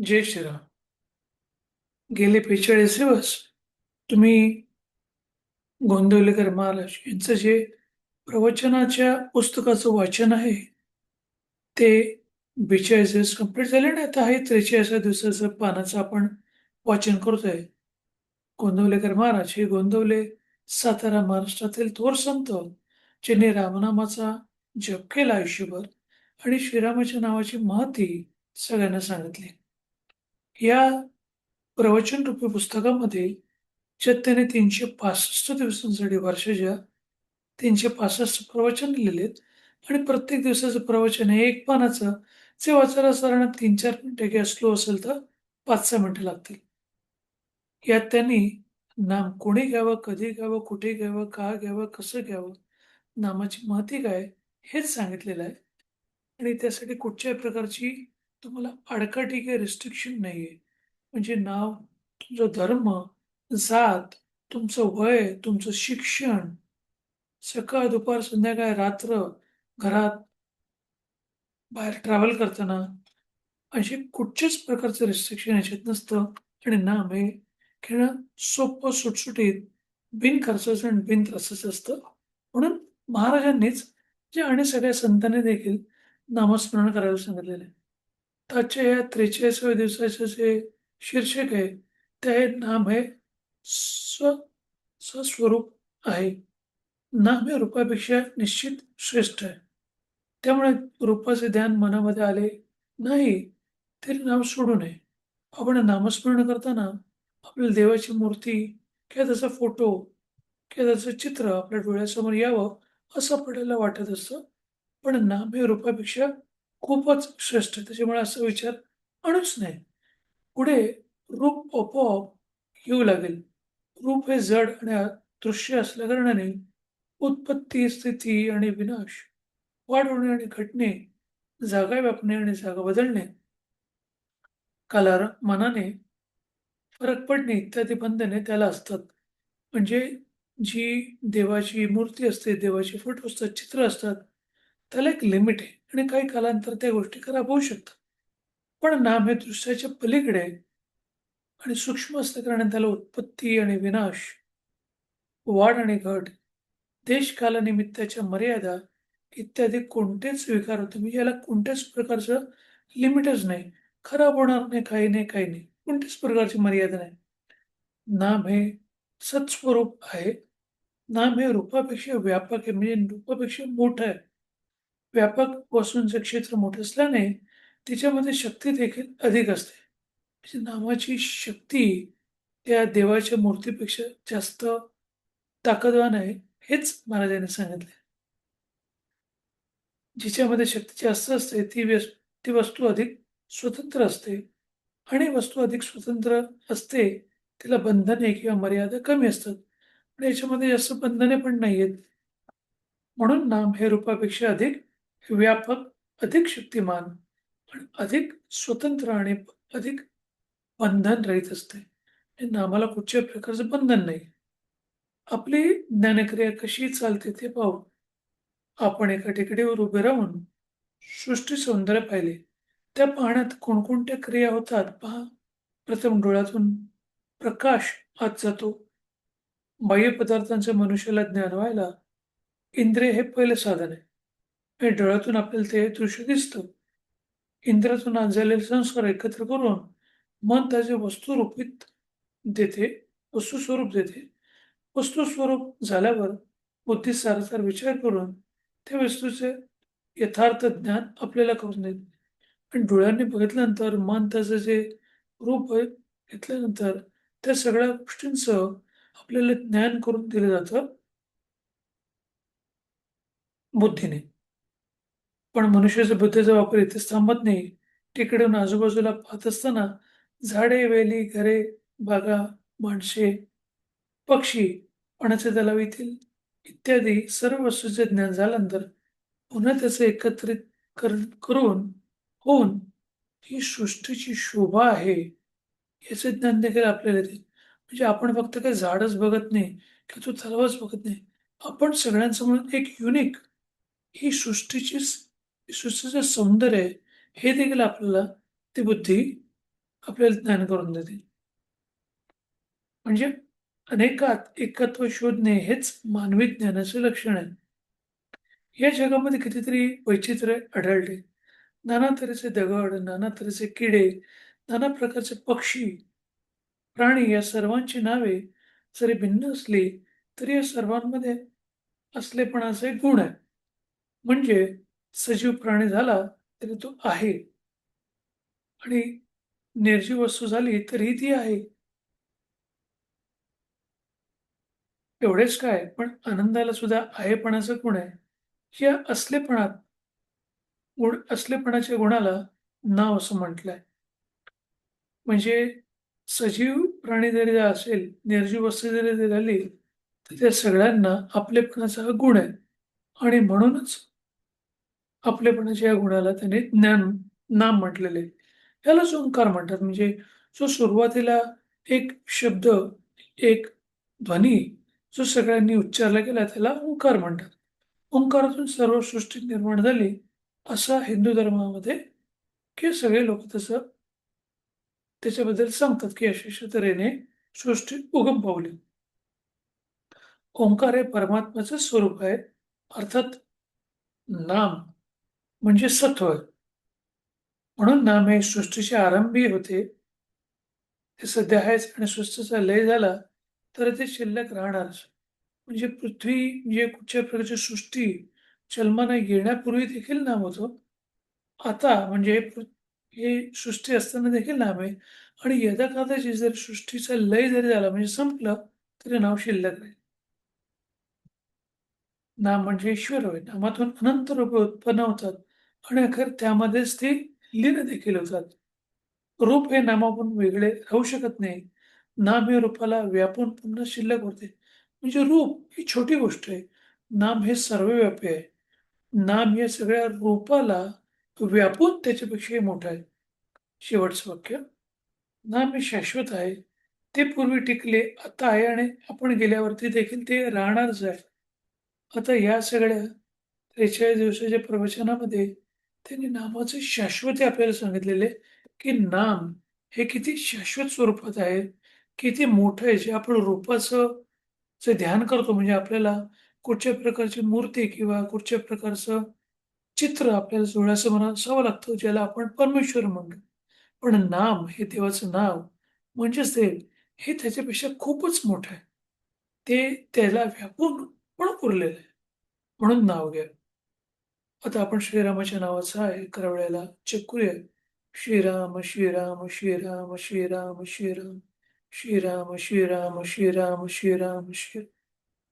जय श्रीराम. गेले 45 दिवस तुम्ही गोंदवलेकर महाराज यांचं जे प्रवचनाच्या पुस्तकाचं वाचन आहे, ते 42 दिवस कंप्लीट झाले आणि आता आहे 43 दिवसाचं पानाचं आपण वाचन करतोय. गोंदवलेकर महाराज हे गोंदवले, सातारा महाराष्ट्रातील थोर संत, ज्यांनी रामनामाचा जप केला आयुष्यभर आणि श्रीरामाच्या नावाची महती सगळ्यांना सांगितली. या प्रवचन रूपी पुस्तकामध्ये ज्यात त्याने 365 दिवसांसाठी वर्षाच्या 365 प्रवचन लिहिलेत आणि प्रत्येक दिवसाचं प्रवचन हे एक पानाचं, जे वाचायला साधारण 3-4 मिनिटं किंवा स्लो असेल तर 5-6 मिनिटं लागतील. यात त्यांनी नाम कोणी घ्यावं, कधी घ्यावं, कुठे घ्यावं, का घ्यावं, कसं घ्यावं, नामाची महती काय, हेच सांगितलेलं आहे. आणि त्यासाठी कुठच्याही प्रकारची तुम्हाला आडकाठी किंवा रिस्ट्रिक्शन नाहीये. म्हणजे नाव, तुमचा धर्म, जात, तुमचं वय, तुमचं शिक्षण, सकाळ, दुपार, संध्याकाळ, रात्र, घरात, बाहेर ट्रॅव्हल करताना, अशी कुठच्याच प्रकारचं रिस्ट्रिक्शन याच्यात नसतं. आणि नाम हे घेणं सोपं, सुटसुटीत, बिनखर्चाचं आणि बिनत्रासाचं असतं. म्हणून महाराजांनीच जे आणि सगळ्या संतांनी देखील नामस्मरण करायला सांगितलेलं आहे. तर आजच्या या 43व्या दिवसाचं जे शीर्षक आहे, ते आहे नाम हे स्व स्वस्वरूप आहे. नाम हे रूपापेक्षा निश्चित श्रेष्ठ आहे. त्यामुळे रूपाचे ध्यान मनामध्ये आले नाही, तरी नाम सोडू नये. आपण नामस्मरण करताना आपल्याला देवाची मूर्ती किंवा त्याचा फोटो किंवा त्याचं चित्र आपल्या डोळ्यासमोर यावं, असं आपल्याला वाटत असतं. पण नाम हे रूपापेक्षा खूपच श्रेष्ठ आहे. त्याच्यामुळे असा विचार आणूच नये. पुढे रूप आपोआप येऊ लागेल. रूप हे जड आणि दृश्य असल्याकारणाने उत्पत्ती, स्थिती आणि विनाश, वाढ होणे आणि घटणे, जागा व्यापणे आणि जागा बदलणे, मनाने फरक पडणे इत्यादी बंधने त्याला असतात. म्हणजे जी देवाची मूर्ती असते, देवाचे फोटो असतात, चित्र असतात, त्याला एक लिमिट आहे आणि काही कालांतर त्या गोष्टी खराब होऊ शकतात. पण नाम हे दृश्याच्या पलीकडे आणि सूक्ष्म असल्याकारणाने त्याला उत्पत्ती आणि विनाश, वाढ आणि घट, देश-कालानिमित्ताच्या मर्यादा इत्यादी कोणतेच विकार होते. म्हणजे याला कोणत्याच प्रकारचं लिमिटच नाही. खराब होणार नाही, काही नाही, काही नाही. कोणत्याच प्रकारची मर्यादा नाही. नाम हे सत्स्वरूप आहे. नाम हे रूपापेक्षा व्यापक आहे. म्हणजे रूपापेक्षा मोठं आहे. व्यापक वस्तूंचं क्षेत्र मोठं असल्याने तिच्यामध्ये शक्ती देखील अधिक असते. म्हणजे नामाची शक्ती त्या देवाच्या मूर्तीपेक्षा जास्त ताकदवान आहे, हेच महाराजांनी सांगितले. जिच्यामध्ये शक्ती जास्त असते ती वस्तू अधिक स्वतंत्र असते आणि वस्तू अधिक स्वतंत्र असते, तिला बंधने किंवा मर्यादा कमी असतात. आणि याच्यामध्ये जास्त बंधने पण नाहीयेत. म्हणून नाम हे रूपापेक्षा अधिक व्यापक, अधिक शक्तिमान आणि अधिक स्वतंत्र आणि अधिक बंधनरहित असते. हे नामाला कुठच्याही प्रकारचं बंधन नाही. आपली ज्ञानक्रिया कशी चालते ते पाहू. आपण एका टेकडीवर उभे राहून सृष्टी सौंदर्य पाहिले. त्या पाहण्यात कोणकोणत्या क्रिया होतात पहा. प्रथम डोळ्यातून प्रकाश आत जातो. बाह्य पदार्थांचं मनुष्याला ज्ञान व्हायला इंद्रिय हे पहिलं साधन आहे. हे डोळ्यातून आपल्याला ते दृश्य दिसतं. इंद्रियातून आत झालेले संस्कार एकत्र करून मन त्याचे देते, वस्तुस्वरूप देते. वस्तुस्वरूप झाल्यावर बुद्धी सारासार विचार करून त्या वस्तूचे यथार्थ ज्ञान आपल्याला करून देते. आणि डोळ्यांनी बघितल्यानंतर मन त्याचं जे रूप आहे, घेतल्यानंतर त्या सगळ्या गोष्टींचं आपल्याला ज्ञान करून दिलं जातं बुद्धीने. पण मनुष्याच्या बुद्धीचा वापर इथेच थांबत नाही. तिकडून आजूबाजूला पाहत असताना झाडे, वेली, घरे, बागा, माणसे, पक्षी, पाण्याचे तलाव येथील इत्यादी सर्व वस्तूंचे ज्ञान झाल्यानंतर पुन्हा त्याचं एकत्रित करून होऊन ही सृष्टीची शोभा आहे, याचे ज्ञान देखील आपल्याला येते. म्हणजे आपण फक्त काही झाडच बघत नाही किंवा तो तलावच बघत नाही. आपण सगळ्यांसमोर एक युनिक ही सृष्टीचं सौंदर्य आहे, हे देखील आपल्याला ती बुद्धी आपल्याला ज्ञान करून देतील. म्हणजे अनेकात एकत्व शोधणे हेच मानवी ज्ञानाचे लक्षण आहे. या जगामध्ये कितीतरी वैचित्र्य आढळले. नाना तऱ्हेचे दगड, नाना तऱ्हेचे किडे, नाना प्रकारचे पक्षी, प्राणी या सर्वांची नावे जरी भिन्न असली, तरी या सर्वांमध्ये असलेपणाचा एक गुण आहे. म्हणजे सजीव प्राणी झाला तरी तो आहे आणि निर्जीव वस्तू झाली तरीही ती आहे. एवढेच काय, पण आनंदाला सुद्धा आहेपणाचा गुण आहे. या असलेपणाच्या गुणाला नाव असं म्हटलंय. म्हणजे सजीव प्राणी जरी असेल, निर्जीव वस्तू जरी झाली, तर त्या सगळ्यांना आपलेपणाचा हा गुण आहे आणि म्हणूनच आपलेपणाच्या या गुणाला त्याने नाम म्हटलेलं आहे. यालाच ओंकार म्हणतात. म्हणजे जो सुरुवातीला एक शब्द, एक ध्वनी जो सगळ्यांनी उच्चारला गेला त्याला ओंकार म्हणतात. ओंकारातून सर्व सृष्टी निर्माण झाली, असा हिंदू धर्मामध्ये की सगळे लोक तसं त्याच्याबद्दल सांगतात, की अशा-अशा तऱ्हेने सृष्टी उगम पावली. ओंकार हे परमात्म्याचं स्वरूप आहे. अर्थात नाम म्हणजे सत्व. म्हणून नाम हे सृष्टीचे आरंभी होते. ते सध्या आहेच आणि सृष्टीचा लय झाला, तर ते शिल्लक राहणारच. म्हणजे पृथ्वी म्हणजे कुठच्या प्रकारची सृष्टी जन्माला येण्यापूर्वी देखील नाम होतं. आता म्हणजे ही सृष्टी असताना देखील नाम आहे आणि यदाकदाचित जर सृष्टीचा लय जरी झाला म्हणजे संपलं, तरी नाव शिल्लक राहील. नाम म्हणजे ईश्वर होय. नामातून अनंत रूपे उत्पन्न होतात आणि अखेर त्यामध्येच ते लीन देखील होतात. रूप हे नामापासून वेगळे राहू शकत नाही. नाम हे रूपाला व्यापून पुन्हा शिल्लक होते. म्हणजे रूप ही छोटी गोष्ट आहे. नाम हे सर्वव्यापी आहे. नाम या सगळ्या रूपाला व्यापून त्याच्यापेक्षाही मोठं आहे. शेवटचं वाक्य. नाम हे शाश्वत आहे. ते पूर्वी टिकले, आता आहे आणि आपण गेल्यावरती देखील ते राहणारच आहे. आता या सगळ्या 43 दिवसाच्या प्रवचनामध्ये त्यांनी नामाचे शाश्वती आपल्याला सांगितलेले, की नाम हे किती शाश्वत स्वरूपात आहे, किती मोठं आहे. जे आपण रूपाचं जे ध्यान करतो म्हणजे आपल्याला कुठच्या प्रकारची मूर्ती किंवा कुठच्या प्रकारचं चित्र आपल्याला डोळ्यासमोर असावं लागतं, ज्याला आपण परमेश्वर म्हणतो. पण नाम हे देवाचं नाव म्हणजेच ते हे त्याच्यापेक्षा खूपच मोठं आहे. ते त्याला व्यापून पण उरलेलं आहे. म्हणून नाव घ्या. आता आपण श्रीरामाच्या नावाचा एका वेळेला चेक करूया. श्रीराम, श्रीराम, श्रीराम, श्रीराम, श्रीराम. श्रीराम, श्रीराम, श्रीराम, श्रीराम,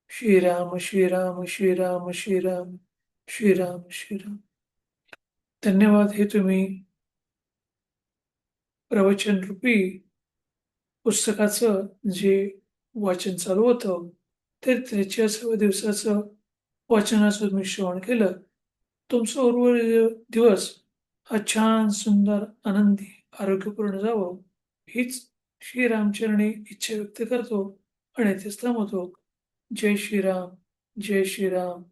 श्रीराम, श्रीराम, श्रीराम, श्रीराम, श्रीराम, श्रीराम. धन्यवाद. हे तुम्ही प्रवचनरूपी पुस्तकाचं जे वाचन चालू होतं, ते 43व्या दिवसाचं वाचनाचं तुम्ही श्रवण केलं. तुमचा उर्वरित दिवस हा छान, सुंदर, आनंदी, आरोग्यपूर्ण जावो, हीच श्रीरामचरणी इच्छा व्यक्त करतो आणि इथेच थांबवतो. जय श्रीराम, जय श्रीराम.